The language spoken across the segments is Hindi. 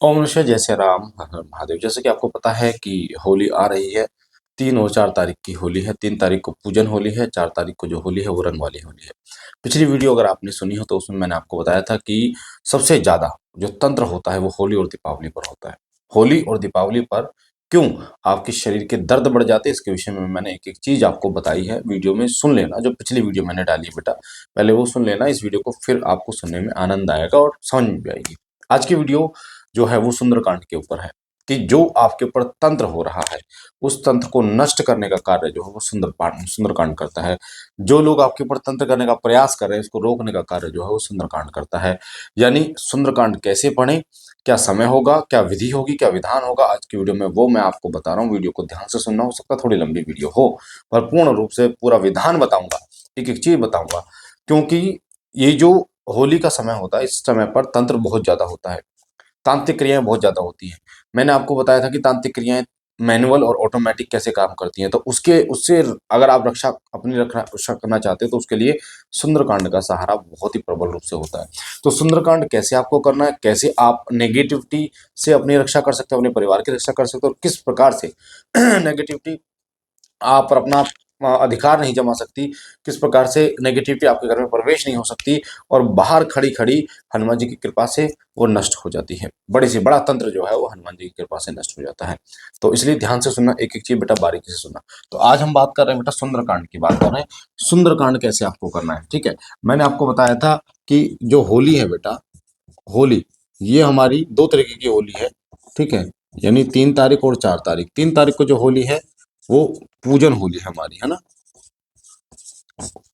ओम नमः शिवाय, जय श्री राम, हर हर महादेव। जैसे कि आपको पता है कि होली आ रही है। 3 और 4 तारीख की होली है। 3 तारीख को पूजन होली है, 4 तारीख को जो होली है वो रंग वाली होली है। पिछली वीडियो अगर आपने सुनी हो तो उसमें मैंने आपको बताया था कि सबसे ज़्यादा जो तंत्र होता है वो होली और दीपावली पर होता है। होली और दीपावली पर क्यों आपके शरीर के दर्द बढ़ जाते हैं, इसके विषय में मैंने एक-एक चीज़ आपको बताई है। वीडियो में सुन लेना, जो पिछली वीडियो मैंने डाली है बेटा, पहले वो सुन लेना। इस वीडियो को फिर आपको सुनने में आनंद आएगा और समझ में भी आएगी। आज की वीडियो जो है वो सुंदरकांड के ऊपर है कि जो आपके ऊपर तंत्र हो रहा है उस तंत्र को नष्ट करने का कार्य जो है वो सुंदरकांड करता है। जो लोग आपके ऊपर तंत्र करने का प्रयास कर रहे हैं उसको रोकने का कार्य जो है वो सुंदरकांड करता है। यानी सुंदरकांड कैसे पढ़ें, क्या समय होगा, क्या विधि होगी, क्या विधान होगा, आज की वीडियो में वो मैं आपको बता रहा हूँ। वीडियो को ध्यान से सुनना, हो सकता है थोड़ी लंबी वीडियो हो पर पूर्ण रूप से पूरा विधान बताऊंगा, एक एक चीज बताऊंगा। क्योंकि ये जो होली का समय होता है इस समय पर तंत्र बहुत ज्यादा होता है, तांत्रिक क्रियाएं बहुत ज्यादा होती हैं। मैंने आपको बताया था कि तांत्रिक क्रियाएं मैनुअल और ऑटोमेटिक कैसे काम करती हैं, तो उसके उससे अगर आप रक्षा करना चाहते हैं तो उसके लिए सुंदरकांड का सहारा बहुत ही प्रबल रूप से होता है। तो सुंदरकांड कैसे आपको करना है, कैसे आप नेगेटिविटी से अपनी रक्षा कर सकते हो, अपने परिवार की रक्षा कर सकते हो, और किस प्रकार से नेगेटिविटी आप पर अपना अधिकार नहीं जमा सकती, किस प्रकार से नेगेटिविटी आपके घर में प्रवेश नहीं हो सकती और बाहर खड़ी खड़ी हनुमान जी की कृपा से वो नष्ट हो जाती है। बड़े से बड़ा तंत्र जो है वो हनुमान जी की कृपा से नष्ट हो जाता है। तो इसलिए ध्यान से सुनना, एक एक चीज बेटा बारीकी से सुनना। तो आज हम बात कर रहे हैं बेटा सुंदरकांड की बात कर रहे हैं। सुंदरकांड कैसे आपको करना है, ठीक है। मैंने आपको बताया था कि जो होली है बेटा, होली ये हमारी 2 तरीके की होली है, ठीक है। यानी 3 तारीख और 4 तारीख। 3 तारीख को जो होली है वो पूजन होली है हमारी, है ना।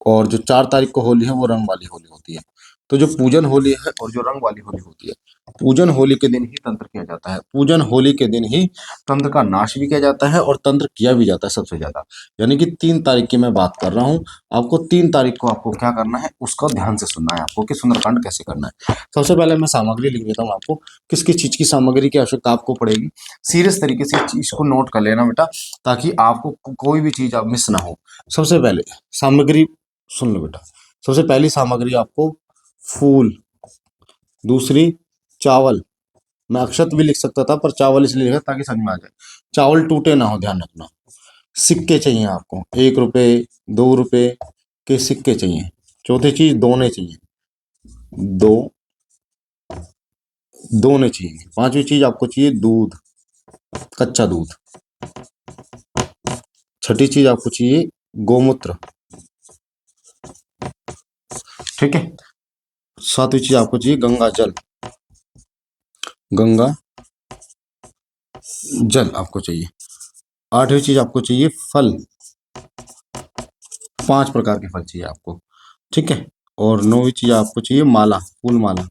और जो 4 तारीख को होली है वो रंग वाली होली होती है। तो जो पूजन होली है और जो रंग वाली होली होती है, पूजन होली के दिन ही तंत्र किया जाता है। पूजन होली के दिन ही तंत्र का नाश भी किया जाता है और तंत्र किया भी जाता है सबसे ज्यादा। यानी कि 3 तारीख की मैं बात कर रहा हूँ। आपको 3 तारीख को आपको क्या करना है उसका ध्यान से सुनना है आपको कि सुंदरकांड कैसे करना है। सबसे पहले मैं सामग्री लिख देता हूँ आपको, किस किस चीज की सामग्री की आवश्यकता आपको पड़ेगी। सीरियस तरीके से इस चीज को नोट कर लेना बेटा, ताकि आपको कोई भी चीज आप मिस ना हो। सबसे पहले सामग्री सुन लो बेटा। सबसे पहली सामग्री आपको फूल, दूसरी चावल। मैं अक्षत भी लिख सकता था पर चावल इसलिए लिखा ताकि समझ में आ जाए। चावल टूटे ना हो, ध्यान रखना। सिक्के चाहिए आपको, 1 रुपए 2 रुपए के सिक्के चाहिए। चौथी चीज दोने चाहिए, दो दोने चाहिए। पांचवी चीज आपको चाहिए दूध, कच्चा दूध। छठी चीज आपको चाहिए गोमूत्र, ठीक है। सातवीं चीज आपको चाहिए गंगा जल, गंगा जल आपको चाहिए। आठवीं चीज आपको चाहिए फल, 5 प्रकार के फल चाहिए आपको, ठीक है। और 9वीं चीज आपको चाहिए माला, फूल माला।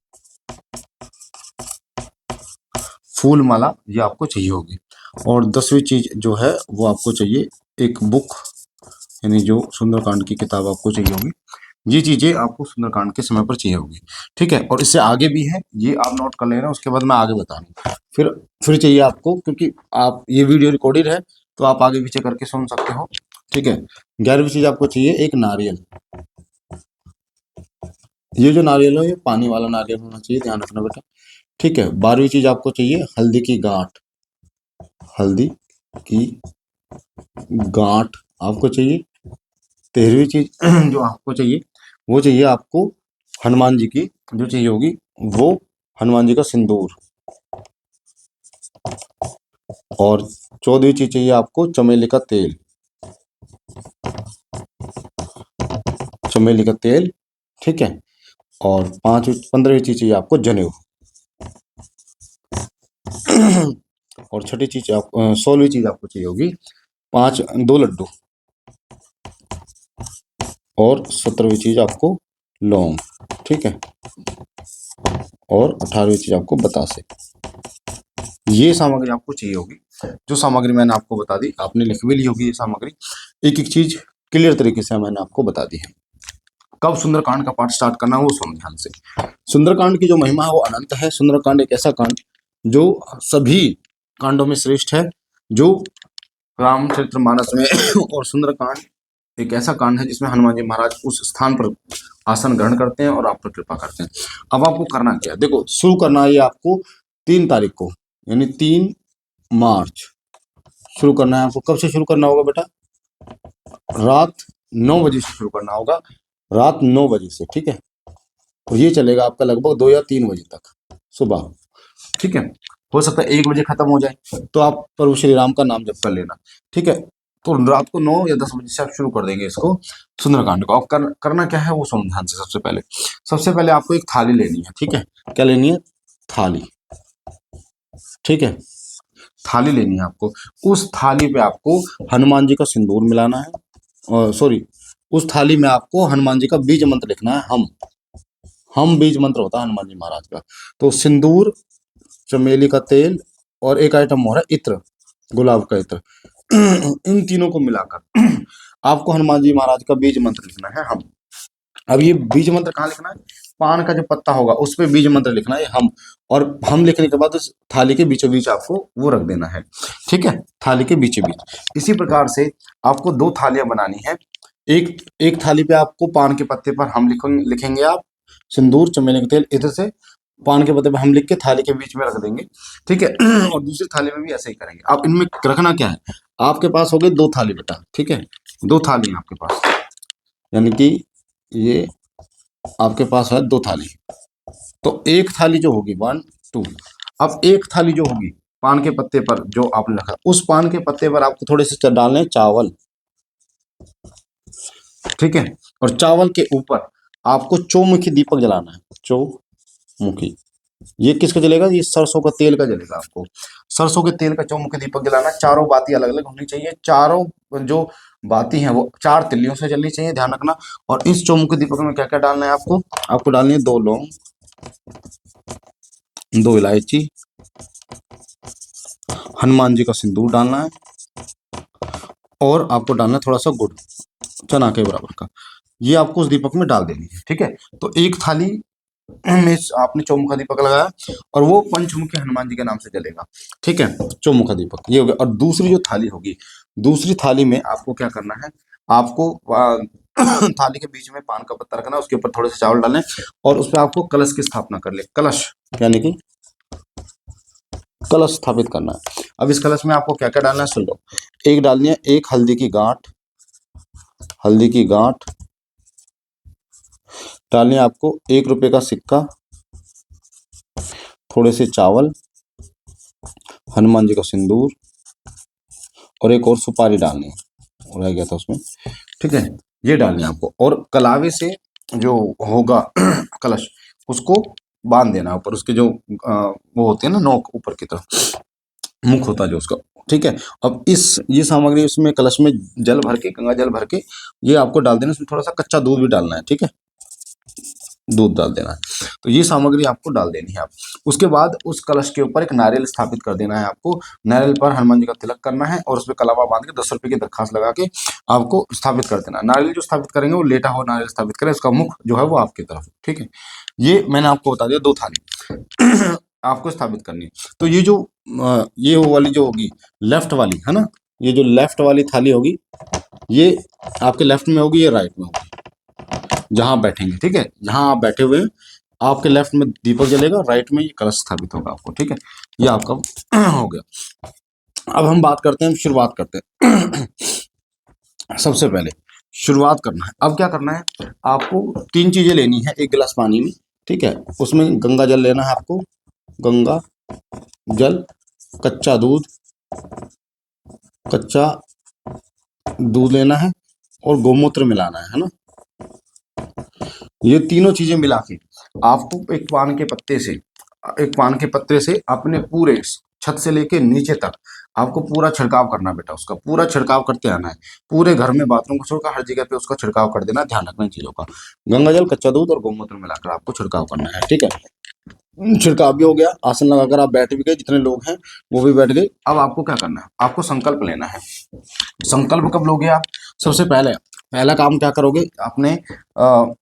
फूल माला ये आपको चाहिए होगी। और 10वीं चीज जो है वो आपको चाहिए एक बुक, यानी जो सुंदरकांड की किताब आपको चाहिए होगी। ये चीजें आपको सुंदरकांड के समय पर चाहिए होगी, ठीक है। और इससे आगे भी है, ये आप नोट कर लेना, उसके बाद मैं आगे बताऊंगा। फिर चाहिए आपको, क्योंकि आप ये वीडियो रिकॉर्डेड है तो आप आगे पीछे करके सुन सकते हो, ठीक है। 11वीं चीज आपको चाहिए एक नारियल। ये जो नारियल है ये पानी वाला नारियल होना चाहिए, ध्यान रखना बेटा, ठीक है। 12वीं चीज आपको चाहिए हल्दी की गांठ, हल्दी की गांठ आपको चाहिए। 13वीं चीज जो आपको चाहिए वो चाहिए आपको हनुमान जी की जो चाहिए होगी, वो हनुमान जी का सिंदूर। और 14वीं चीज चाहिए आपको चमेली का तेल, चमेली का तेल, ठीक है। और 15वीं चीज चाहिए आपको जनेऊ। और छठी चीज 16वीं चीज आपको चाहिए होगी 2 लड्डू। और 17वीं चीज आपको लौंग, ठीक है। और 18वीं चीज आपको बतासे। ये सामग्री आपको चाहिए होगी। जो सामग्री मैंने आपको बता दी आपने लिख भी ली होगी ये सामग्री। एक एक चीज क्लियर तरीके से मैंने आपको बता दी है। कब सुंदरकांड का पाठ स्टार्ट करना है वो सुनो ध्यान से। सुंदरकांड की जो महिमा है वो अनंत है। सुंदरकांड एक ऐसा कांड जो सभी कांडों में श्रेष्ठ है, जो रामचरितमानस में और सुंदरकांड एक ऐसा कांड है जिसमें हनुमान जी महाराज उस स्थान पर आसन ग्रहण करते हैं और आप पर कृपा करते हैं। अब आपको करना क्या है, देखो शुरू करना है ये आपको 3 तारीख को, यानी 3 मार्च शुरू करना है आपको। कब से शुरू करना होगा बेटा? रात 9 बजे से शुरू करना होगा, रात 9 बजे से, ठीक है। और ये चलेगा आपका लगभग 2 या 3 बजे तक सुबह, ठीक है। हो सकता है 1 बजे खत्म हो जाए, तो आप प्रभु श्री राम का नाम जप कर लेना, ठीक है। तो रात को 9 या 10 बजे से आप शुरू कर देंगे इसको, सुंदरकांड को। आप करना क्या है वो सुनो ध्यान से। सबसे पहले आपको एक थाली लेनी है, ठीक है। क्या लेनी है? थाली, ठीक है। थाली लेनी है आपको। उस थाली पे आपको हनुमान जी का सिंदूर मिलाना है, सॉरी, उस थाली में आपको हनुमान जी का बीज मंत्र लिखना है। हम बीज मंत्र होता है हनुमान जी महाराज का। तो सिंदूर, चमेली का तेल और एक आइटम हो रहा है इत्र, गुलाब का इत्र। इन तीनों को मिलाकर आपको हनुमान जी महाराज का बीज मंत्र लिखना है, हम। अब ये बीज मंत्र कहाँ लिखना है? पान का जो पत्ता होगा उस पे बीज मंत्र लिखना है, हम। और हम लिखने के बाद उस थाली के बीचों बीच आपको वो रख देना है, ठीक है, थाली के बीचों बीच। इसी प्रकार से आपको 2 थालियां बनानी है। एक थाली पे आपको पान के पत्ते पर हम लिखेंगे आप, सिंदूर, चमेली का तेल, इधर से पान के पत्ते पे हम लिख के थाली के बीच में रख देंगे, ठीक है। और दूसरी थाली में भी ऐसे ही करेंगे। आप इनमें रखना क्या है? आपके पास हो गए 2 थाली बेटा, ठीक है। 2 थाली है आपके पास, यानी कि ये आपके पास है 2 थाली। तो एक थाली जो होगी 1 2, अब एक थाली जो होगी पान के पत्ते पर जो आपने रखा, उस पान के पत्ते पर आपको थोड़े से डालने हैं चावल, ठीक है। और चावल के ऊपर आपको चौमुखी दीपक जलाना है, चौमुखी। ये किसका जलेगा? ये सरसों का तेल का जलेगा आपको। सरसों के तेल का चौमुखी दीपक जलाना। चारों बाती अलग अलग होनी चाहिए, चारों जो बाती हैं वो 4 तिल्लियों से जलनी चाहिए, ध्यान रखना। और इस चौमुखी दीपक में क्या क्या डालना है आपको? आपको डालनी है 2 लौंग, 2 इलायची, हनुमान जी का सिंदूर डालना है, और आपको डालना है थोड़ा सा गुड़, चना के बराबर का। ये आपको उस दीपक में डाल देनी है, ठीक है। तो एक थाली में आपने चौमुखा दीपक लगाया और वो पंचमुखी हनुमान जी के नाम से जलेगा, ठीक है। चौमुखा दीपक ये हो गया। और दूसरी जो थाली होगी, दूसरी थाली में आपको क्या करना है? आपको थाली के बीच में पान का पत्ता रखना है, उसके ऊपर थोड़े से चावल डालने, और उस पर आपको कलश की स्थापना कर ले। कलश यानी कि कलश स्थापित करना है। अब इस कलश में आपको क्या क्या डालना है सुन लो। एक डालनी है, एक हल्दी की गांठ, हल्दी की गांठ डालनी है आपको, 1 रुपए का सिक्का, थोड़े से चावल, हनुमान जी का सिंदूर, और एक और सुपारी डालनी है, रह गया था उसमें, ठीक है। ये डालनी है आपको। और कलावे से जो होगा कलश, उसको बांध देना ऊपर, उसके जो वो होते हैं ना नोक, ऊपर की तरफ मुख होता है जो उसका, ठीक है। अब ये सामग्री उसमें कलश में जल भर के, गंगा जल भर के ये आपको डाल देना। इसमें थोड़ा सा कच्चा दूध भी डालना है, ठीक है, दूध डाल देना है। तो ये सामग्री आपको डाल देनी है आप। उसके बाद उस कलश के ऊपर एक नारियल स्थापित कर देना है आपको। नारियल पर हनुमान जी का तिलक करना है और उसमें कलावा बांध के 10 रुपए की दरखास्त लगा के आपको स्थापित कर देना। नारियल जो स्थापित करेंगे वो लेटा हुआ नारियल स्थापित करें, उसका मुख जो है वो आपकी तरफ, ठीक है। ये मैंने आपको बता दिया 2 थाली आपको स्थापित करनी है। तो ये जो ये वो वाली जो होगी लेफ्ट वाली है ना, ये जो लेफ्ट वाली थाली होगी, ये आपके लेफ्ट में होगी, ये राइट में होगी, जहां बैठेंगे, ठीक है। जहां आप बैठे हुए हैं आपके लेफ्ट में दीपक जलेगा, राइट में ये कलश स्थापित होगा आपको, ठीक है। ये आपका हो गया। अब हम बात करते हैं, शुरुआत करते हैं। सबसे पहले शुरुआत करना है। अब क्या करना है? आपको 3 चीजें लेनी है 1 गिलास पानी में, ठीक है। उसमें गंगा जल लेना है आपको, गंगा जल, कच्चा दूध, कच्चा दूध लेना है, और गोमूत्र मिलाना है ना। ये तीनों चीजें मिला के आपको एक पान के पत्ते से अपने पूरे छत से लेके नीचे तक आपको पूरा छिड़काव करना है बेटा। उसका पूरा छिड़काव करते आना है, पूरे घर में, बाथरूम को छोड़कर हर जगह पे उसका छिड़काव कर देना। ध्यान रखना इन चीजों का। गंगा जल, कच्चा दूध और गोमूत्र मिलाकर आपको छिड़काव करना है, ठीक है। छिड़काव भी हो गया, आसन लगाकर आप बैठ भी गए, जितने लोग हैं वो भी बैठ गए। अब आपको क्या करना है? आपको संकल्प लेना है। संकल्प कब लोगे आप? सबसे पहला काम क्या करोगे? आपने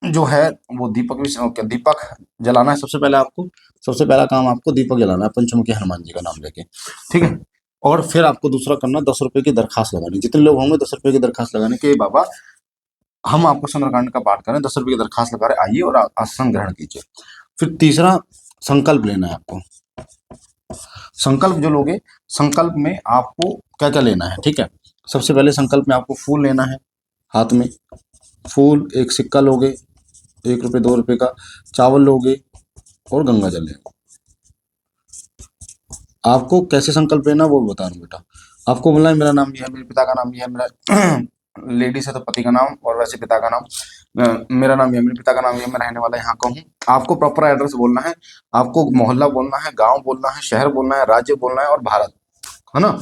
जो है वो दीपक जलाना है। सबसे पहले आपको, सबसे पहला काम आपको दीपक जलाना है पंचमुखी हनुमान जी का नाम लेके, ठीक है। और फिर आपको दूसरा करना 10 रुपए की दरखास्त लगानी। जितने लोग होंगे 10 रुपए की दरखास्त लगाने के, बाबा हम आपको सुंदरकांड का पाठ करें, 10 रुपए की दरखास्त लगा रहे, आइए और आसन ग्रहण कीजिए। फिर तीसरा संकल्प लेना है आपको। संकल्प जो लोगे, संकल्प में आपको क्या क्या लेना है, ठीक है। सबसे पहले संकल्प में आपको फूल लेना है, हाथ में फूल, एक सिक्का लोगे 1 रुपये 2 रुपये का, चावल लोगे और गंगा जल लेंगे। आपको कैसे संकल्प लेना वो बता रहा हूँ बेटा। आपको बोलना है मेरा नाम ये है, मेरे पिता का नाम ये है, मेरा लेडीज है तो पति का नाम, और वैसे पिता का नाम, मेरा नाम ये है, मेरे पिता का नाम ये है, मैं रहने वाला यहाँ का हूँ। आपको प्रॉपर एड्रेस बोलना है, आपको मोहल्ला बोलना है, गांव बोलना है, शहर बोलना है, राज्य बोलना है और भारत, है ना।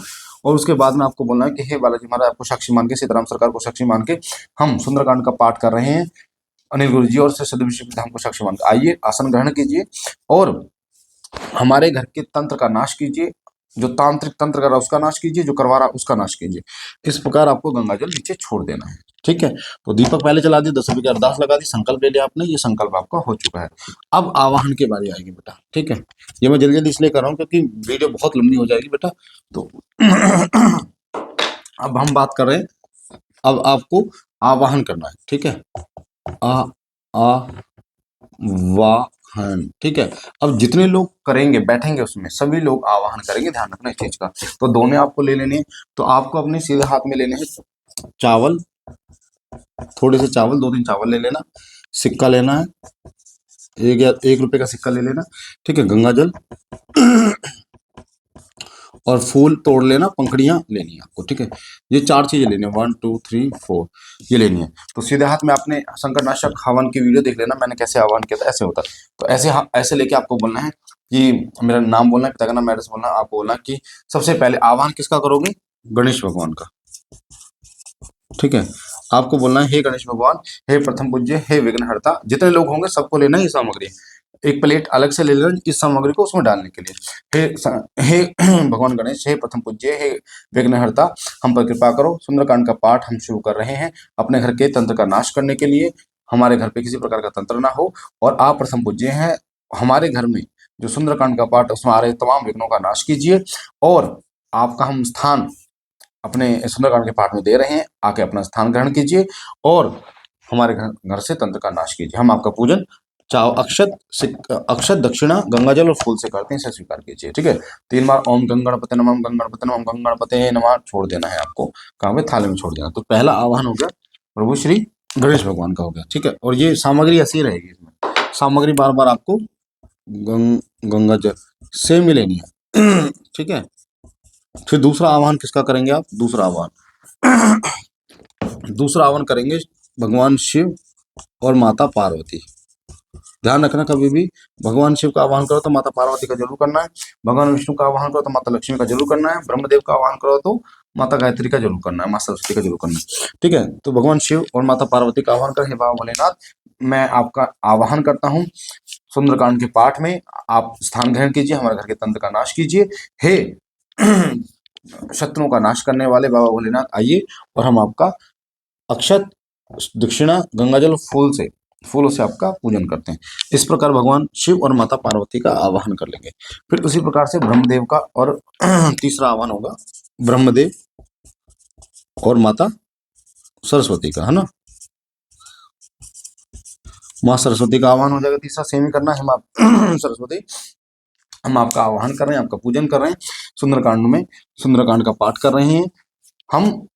और उसके बाद में आपको बोलना है कि हे बालाजी महाराज, आपको साक्षी मान के, सीताराम सरकार को साक्षी मान के हम सुंदरकांड का पाठ कर रहे हैं, अनिल गुरु जी और सदगुरु विश्व हमको साक्षी मान के आइए, आसन ग्रहण कीजिए और हमारे घर के तंत्र का नाश कीजिए, जो तांत्रिक तंत्र कर रहा है उसका नाश कीजिए, जो करवा रहा है उसका नाश कीजिए। इस प्रकार आपको गंगा जल नीचे छोड़ देना है, ठीक है। तो दीपक पहले चला दिए, 10 रुपये की अरदास लगा दी, संकल्प ले लिया आपने, ये संकल्प आपका हो चुका है। अब आवाहन की बारी आएगी बेटा, ठीक है। ये मैं जल्दी जल्दी इसलिए कर रहा हूँ क्योंकि वीडियो बहुत लंबी हो जाएगी बेटा। तो अब हम बात कर रहे हैं, अब आपको आवाहन करना है, ठीक है। आ वाहन, ठीक है। अब जितने लोग करेंगे बैठेंगे उसमें सभी लोग आवाहन करेंगे, ध्यान रखना इस चीज का। तो दोनों आपको ले लेने हैं, तो आपको अपने सीधे हाथ में लेने हैं चावल, थोड़े से चावल, 2-3 चावल ले लेना, सिक्का लेना है, 1 रुपए का सिक्का ले लेना, ठीक है। गंगा जल और फूल तोड़ लेना, पंखड़ियां लेनी है आपको, ठीक है। ये 4 चीजें लेनी है, 1 2 3 4 ये लेनी है। तो सीधे हाथ में आपने संकटनाशक हवन की वीडियो देख लेना, मैंने कैसे आह्वान किया था, ऐसे होता है। तो ऐसे लेके आपको बोलना है कि मेरा नाम बोलना है, पिता का नाम, एड्रेस बोलना, आपको बोलना कि सबसे पहले आह्वान किसका करोगे, गणेश भगवान का, ठीक है। आपको बोलना है हे गणेश भगवान, हे प्रथम पूज्य, हे विघ्नहर्ता, जितने लोग होंगे सबको लेना है ये सामग्री, एक प्लेट अलग से ले लेना इस सामग्री को उसमें डालने के लिए। हे भगवान गणेश, हे प्रथम पूज्य, हे विघ्नहर्ता, हम पर कृपा करो, सुंदरकांड का पाठ हम शुरू कर रहे हैं अपने घर के तंत्र का नाश करने के लिए, हमारे घर पे किसी प्रकार का तंत्र ना हो, और आप प्रथम पूज्य हैं, हमारे घर में जो सुंदरकांड का पाठ उसमें आ रहे तमाम विघ्नों का नाश कीजिए, और आपका हम स्थान अपने सुंदरकांड के पाठ में दे रहे हैं, आके अपना स्थान ग्रहण कीजिए और हमारे घर से तंत्र का नाश कीजिए। हम आपका पूजन अक्षत दक्षिणा गंगाजल और फूल से करते हैं, इसे स्वीकार कीजिए, ठीक है। 3 बार ओम गंगणपते नमः, गंगणपते नमः, गंगणपते नमः छोड़ देना है आपको, कहाँ पे, थाली में छोड़ देना। तो पहला आह्वान हो गया प्रभु श्री गणेश भगवान का हो गया, ठीक है। और ये सामग्री ऐसी रहेगी, इसमें सामग्री बार बार आपको गंगा जल सेम ही लेनी है, ठीक है। फिर दूसरा आह्वान किसका करेंगे आप, दूसरा आह्वान करेंगे भगवान शिव और माता पार्वती। ध्यान रखना, कभी भी भगवान शिव का आह्वान करो तो माता पार्वती का जरूर करना है, भगवान विष्णु का आह्वान करो तो माता लक्ष्मी का जरूर करना है, ब्रह्मदेव का आह्वान करो तो माता गायत्री का जरूर करना है, माता सरस्वती का जरूर करना है, ठीक है। तो भगवान शिव और माता पार्वती का आह्वान करें, हे बाबा भोलेनाथ, मैं आपका आह्वान करता हूँ सुंदरकांड के पाठ में, आप स्थान ग्रहण कीजिए, हमारे घर के तंत्र का नाश कीजिए, हे शत्रुओं का नाश करने वाले बाबा भोलेनाथ आइए, और हम आपका अक्षत दक्षिणा गंगाजल फूलों से आपका पूजन करते हैं। इस प्रकार भगवान शिव और माता पार्वती का आवाहन कर लेंगे। फिर उसी प्रकार से ब्रह्मदेव का और तीसरा आह्वान होगा ब्रह्मदेव और माता सरस्वती का, है ना। माँ सरस्वती का आह्वान हो जाएगा, तीसरा सेम ही करना है, हम आप सरस्वती हम आपका आह्वान कर रहे हैं, आपका पूजन कर रहे हैं, सुंदरकांड का पाठ कर रहे हैं। हम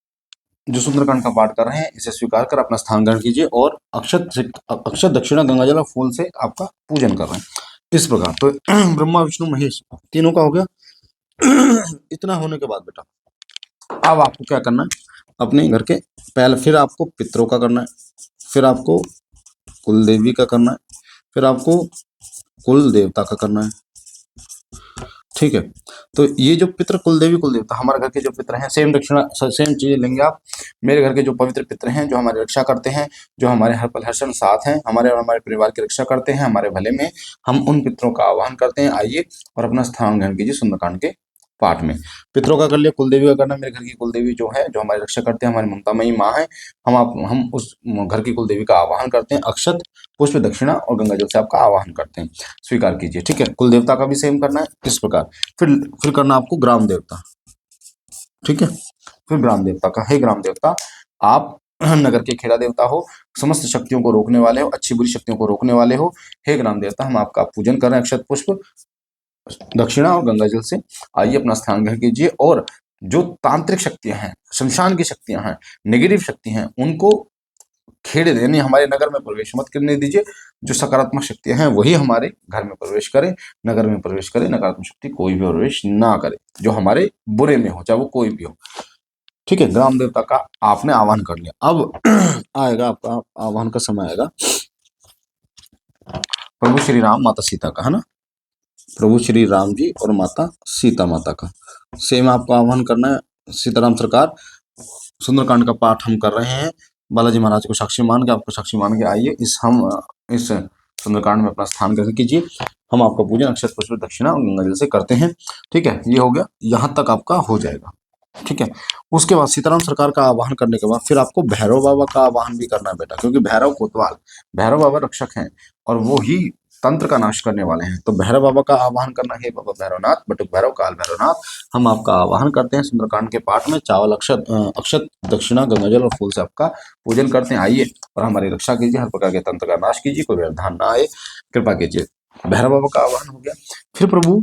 जो सुंदरकांड का पाठ कर रहे हैं इसे स्वीकार कर अपना स्थान ग्रहण कीजिए और अक्षत दक्षिणा गंगाजल फूल से आपका पूजन कर रहे हैं। इस प्रकार तो ब्रह्मा विष्णु महेश तीनों का हो गया। इतना होने के बाद बेटा अब आपको क्या करना है, अपने घर के पहले फिर आपको पितरों का करना है, फिर आपको कुल देवी का करना है, फिर आपको कुल देवता का करना है, ठीक है। तो ये जो पितृ कुल देवी कुल देवता हमारे घर के जो पितृ हैं, सेम चीजें लेंगे आप। मेरे घर के जो पवित्र पितृ हैं, जो हमारी रक्षा करते हैं, जो हमारे हर पल हर क्षण साथ हैं, हमारे और हमारे परिवार की रक्षा करते हैं, हमारे भले में, हम उन पितरों का आह्वान करते हैं। आइए और अपना स्थान ग्रहण कीजिए सुंदरकांड के पाठ में। पितरों का कर लिया, कुलदेवी का करना, मेरे घर की कुलदेवी जो है, जो हमारी रक्षा करते हैं, हमारी ममतामयी माँ है, हम उस घर की कुलदेवी का आह्वान करते हैं, अक्षत पुष्प दक्षिणा और गंगाजल से आपका आह्वान करते हैं, स्वीकार कीजिए, ठीक है। कुल देवता का भी सेम करना है इस प्रकार। फिर करना आपको ग्राम देवता, ठीक है। फिर ग्राम देवता का, हे ग्राम देवता, आप नगर के खेड़ा देवता हो, समस्त शक्तियों को रोकने वाले हो, अच्छी बुरी शक्तियों को रोकने वाले हो, हे ग्राम देवता, हम आपका पूजन कर रहे हैं, अक्षत पुष्प दक्षिणा और गंगा जल से आइए अपना स्नान ग्रहण कीजिए और जो तांत्रिक शक्तियां हैं, शमशान की शक्तियां हैं, नेगेटिव शक्ति हैं, उनको खेड़े दें, यानी हमारे नगर में प्रवेश मत करने दीजिए। जो सकारात्मक शक्तियां हैं वही हमारे घर में प्रवेश करें, नगर में प्रवेश करें। नकारात्मक शक्ति कोई भी प्रवेश ना करे जो हमारे बुरे में हो, चाहे वो कोई भी हो। ठीक है, ग्राम देवता का आपने आह्वान कर लिया। अब आएगा आपका आह्वान का समय आएगा प्रभु श्री राम माता सीता का, है ना। प्रभु श्री राम जी और माता सीता माता का सेम आपको आह्वान करना है। सीताराम सरकार सुंदरकांड का पाठ हम कर रहे हैं। बालाजी महाराज को साक्षी मान के, आपको साक्षी मान के आइए इस सुंदरकांड में अपना स्थान ग्रहण कीजिए। हम आपका पूजन अक्षत पुष्प दक्षिणा और गंगा जल से करते हैं। ठीक है, ये हो गया, यहाँ तक आपका हो जाएगा। ठीक है, उसके बाद सीताराम सरकार का आवाहन करने के बाद फिर आपको भैरव बाबा का आवाहन भी करना है बेटा, क्योंकि भैरव कोतवाल, भैरव बाबा रक्षक हैं और वो ही तंत्र का नाश करने वाले हैं। तो भैरव बाबा का आवाहन करना है। बाबा भैरवनाथ, बटुक भैरव, काल भैरवनाथ, हम आपका आवाहन करते हैं सुंदरकांड के पाठ में। चावल, अक्षत दक्षिणा, गंगाजल और फूल से आपका पूजन करते हैं। आइए और हमारी रक्षा कीजिए, हर प्रकार के तंत्र का नाश कीजिए, कोई व्यवधान ना आए, कृपा कीजिए। भैरव बाबा का आवाहन हो गया। फिर प्रभु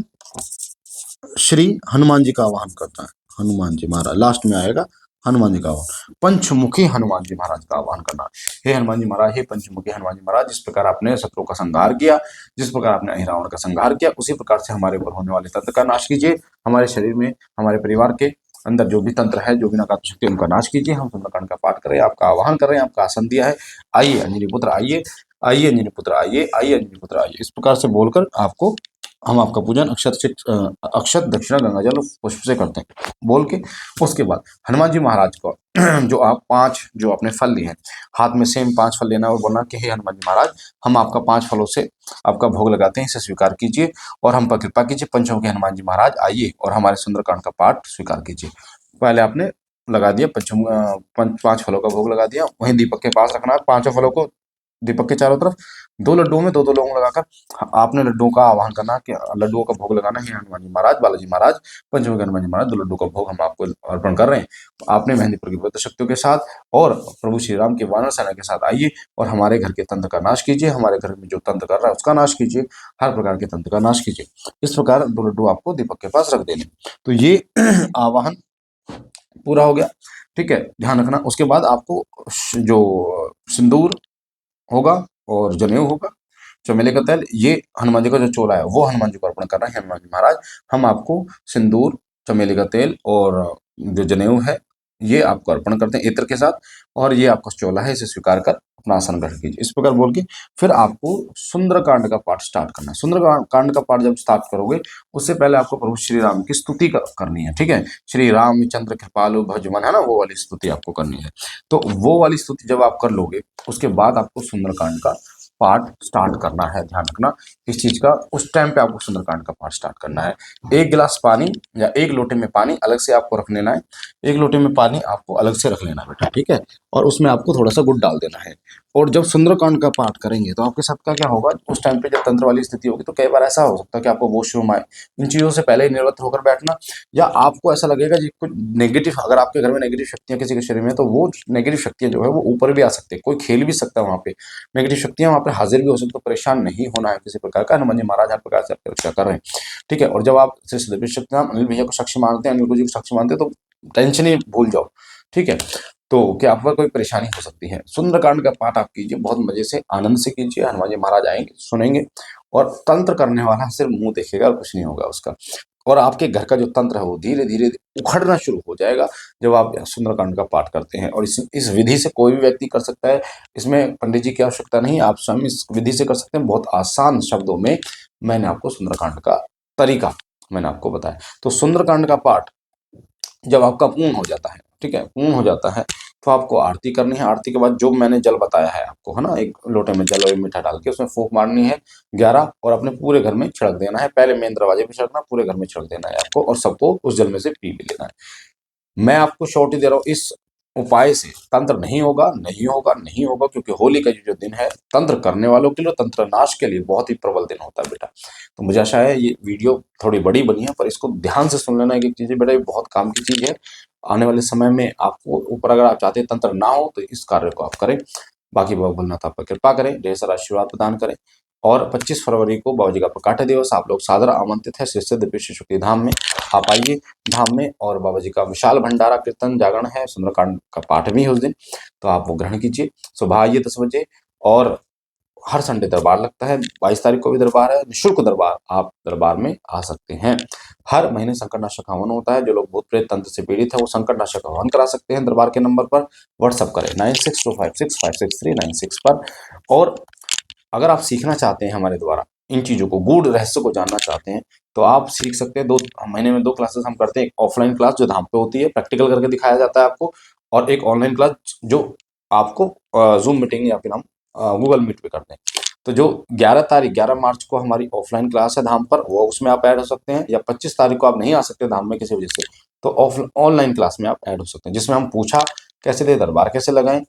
श्री हनुमान जी का आवाहन करता है। हनुमान जी महाराज लास्ट में आएगा। हनुमान जी का आह्वान, पंचमुखी हनुमान जी महाराज का आह्वान करना। हे हनुमान जी महाराज, हे पंचमुखी हनुमान जी महाराज, जिस प्रकार आपने शत्रु का संहार किया, जिस प्रकार आपने अहिरावण का संहार किया, उसी प्रकार से हमारे ऊपर होने वाले तंत्र का नाश कीजिए। हमारे शरीर में, हमारे परिवार के अंदर जो भी तंत्र है, जो भी नकारात्मक शक्ति, उनका नाश कीजिए। हम सुंदरकांड का पाठ करें, आपका आह्वान कर रहे हैं, आपका आसन दिया है। आइए अंजनी पुत्र आइए, आइए अंजनी पुत्र आइए, आइए अंजनी पुत्र आइए। इस प्रकार से बोलकर आपको हम आपका पूजन अक्षत दक्षिणा गंगाजल पुष्प से करते हैं बोल के। उसके बाद हनुमान जी महाराज को जो आप 5 जो अपने फल लिए हैं, हाथ में सेम 5 फल लेना और बोलना कि हे हनुमान जी महाराज, हम आपका 5 फलों से आपका भोग लगाते हैं, इसे स्वीकार कीजिए और हम पर कृपा कीजिए। पंचों के हनुमान जी महाराज आइए और हमारे सुंदरकांड का पाठ स्वीकार कीजिए। पहले आपने लगा दिया 5 फलों का भोग लगा दिया, वहीं दीपक के पास रखना है 5 फलों को, दीपक के चारों तरफ 2 लड्डुओं में 2-2 लौंग लगाकर आपने लड्डुओं का आह्वान करना कि लड्डुओं का भोग लगाना है। हनुमान जी महाराज, बालाजी महाराज, पंचमुखी हनुमान जी महाराज, 2 लड्डू का भोग हम आपको अर्पण कर रहे हैं। आपने मेहंदीपुर की पवित्र शक्तियों के साथ और प्रभु श्री राम के वानर सेना के साथ आइए और हमारे घर के तंत्र का नाश कीजिए। हमारे घर में जो तंत्र कर रहा है उसका नाश कीजिए, हर प्रकार के तंत्र का नाश कीजिए। इस प्रकार 2 लड्डू आपको दीपक के पास रख देने। तो ये आवाहन पूरा हो गया। ठीक है, ध्यान रखना। उसके बाद आपको जो सिंदूर होगा और जनेऊ होगा, चमेली का तेल, ये हनुमान जी का जो चोला है वो हनुमान जी को अर्पण करना है। हनुमान जी महाराज, हम आपको सिंदूर, चमेली का तेल और जो जनेऊ है ये आपको अर्पण करते हैं इत्र के साथ, और ये आपका चोला है, इसे स्वीकार कर अपना आसन ग्रहण कीजिए। इस प्रकार बोल के फिर आपको सुंदरकांड का पाठ स्टार्ट करना है। सुंदरकांड का पाठ जब स्टार्ट करोगे उससे पहले आपको प्रभु श्री राम की स्तुति करनी है। ठीक है, श्री रामचंद्र कृपालु भजमन, है ना, वो वाली स्तुति आपको करनी है। तो वो वाली स्तुति जब आप कर लोगे उसके बाद आपको सुंदरकांड का पाठ स्टार्ट करना है। ध्यान रखना इस चीज का, उस टाइम पे आपको सुंदरकांड का पाठ स्टार्ट करना है। 1 गिलास पानी या 1 लोटे में पानी अलग से आपको रख लेना है। 1 लोटे में पानी आपको अलग से रख लेना बेटा। ठीक है, और उसमें आपको थोड़ा सा गुड़ डाल देना है। और जब सुंदरकांड का पाठ करेंगे तो आपके साथ का क्या होगा, उस टाइम पे जब तंत्र वाली स्थिति होगी तो कई बार ऐसा हो सकता है कि आपको वॉशरूम आए। इन चीजों से पहले ही निर्वत्र होकर बैठना, या आपको ऐसा लगेगा कि कुछ नेगेटिव, अगर आपके घर में नेगेटिव शक्तियां किसी के शरीर में, तो वो नेगेटिव शक्तियां जो है वो ऊपर भी आ सकती है, कोई खेल भी सकता है वहां पे, नेगेटिव शक्तियां वहां पे हाजिर भी हो सकती है। तो परेशान नहीं होना है किसी प्रकार का। हनुमान जी महाराज हर प्रकार से आपकी रक्षा कर रहे हैं। ठीक है, और जब आप श्री सदव्य शक्तिनाम अनिल भैया को साक्षी मानते हैं, अनिल जी को साक्षी मानते हैं, तो टेंशन ही भूल जाओ। ठीक है, तो क्या आप पर कोई परेशानी हो सकती है। सुंदरकांड का पाठ आप कीजिए, बहुत मजे से आनंद से कीजिए। हनुमान जी महाराज आएंगे, सुनेंगे, और तंत्र करने वाला सिर्फ मुंह देखेगा और कुछ नहीं होगा उसका। और आपके घर का जो तंत्र है वो धीरे धीरे उखड़ना शुरू हो जाएगा जब आप सुंदरकांड का पाठ करते हैं। और इस विधि से कोई भी व्यक्ति कर सकता है, इसमें पंडित जी की आवश्यकता नहीं, आप स्वयं इस विधि से कर सकते हैं। बहुत आसान शब्दों में मैंने आपको सुंदरकांड का तरीका मैंने आपको बताया। तो सुंदरकांड का पाठ जब आपका पूर्ण हो जाता है, ठीक है, पूर्ण हो जाता है, तो आपको आरती करनी है। आरती के बाद जो मैंने जल बताया है आपको, है ना, 1 लोटे में जल और मीठा डाल के उसमें फूंक मारनी है 11, और अपने पूरे घर में छिड़क देना है। पहले मेन दरवाजे पे छिड़कना, पूरे घर में छिड़क देना है आपको, और सबको उस जल में से पी भी लेना है। मैं आपको श्योरिटी दे रहा हूँ, इस उपाय से तंत्र नहीं होगा, नहीं होगा, नहीं होगा, क्योंकि होली का जो दिन है तंत्र करने वालों के लिए, तंत्र नाश के लिए बहुत ही प्रबल दिन होता है बेटा। तो मुझे आशा है ये वीडियो थोड़ी बड़ी बनी है, पर इसको ध्यान से सुन लेना। एक चीज बेटा, ये बहुत काम की चीज है। आने वाले समय में आपको ऊपर, अगर आप चाहते हैं तंत्र ना हो, तो इस कार्य को आप करें। बाकी बाबा भोलेनाथ आप पर कृपा करें, ढेर सारा आशीर्वाद प्रदान करें। और 25 फरवरी को बाबा जी का प्रकाट्य दिवस, आप लोग सादर आमंत्रित है श्री सिद्ध विश्व शक्ति धाम में। आप आइए धाम में, और बाबा जी का विशाल भंडारा कीर्तन जागरण है, सुंदरकांड का पाठ भी है उस दिन, तो आप वो ग्रहण कीजिए। सुबह आइए 10 बजे। और हर संडे दरबार लगता है, 22 तारीख को भी दरबार है, निःशुल्क दरबार, आप दरबार में आ सकते हैं। हर महीने संकटनाशक हवन होता है, जो लोग भूत प्रेत तंत्र से पीड़ित है वो संकटनाशक हवन करा सकते हैं दरबार के नंबर पर। व्हाट्सअप करें 9625656396 पर। और अगर आप सीखना चाहते हैं हमारे द्वारा इन चीज़ों को, गूढ़ रहस्य को जानना चाहते हैं, तो आप सीख सकते हैं। 2 महीने में 2 क्लासेस हम करते हैं। एक ऑफलाइन क्लास जो धाम पे होती है, प्रैक्टिकल करके दिखाया जाता है आपको, और एक ऑनलाइन क्लास जो आपको जूम मीटिंग या फिर हम गूगल मीट पे करते हैं। तो जो 11 मार्च को हमारी ऑफलाइन क्लास है धाम पर, वो उसमें आप ऐड हो सकते हैं। या 25 तारीख को आप नहीं आ सकते धाम में किसी वजह से, तो ऑनलाइन क्लास में आप ऐड हो सकते हैं, जिसमें हम पूछा कैसे दे, दरबार कैसे लगाएं,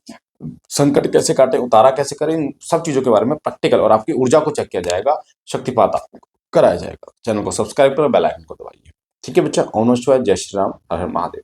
संकट कैसे काटे, उतारा कैसे करें, इन सब चीजों के बारे में प्रैक्टिकल, और आपकी ऊर्जा को चेक किया जाएगा, शक्तिपात आपको कराया जाएगा। चैनल को सब्सक्राइब करो, बेल आइकन को दबाइए। ठीक है बच्चा, ओम नमः शिवाय, जय श्री राम, हर हर महादेव।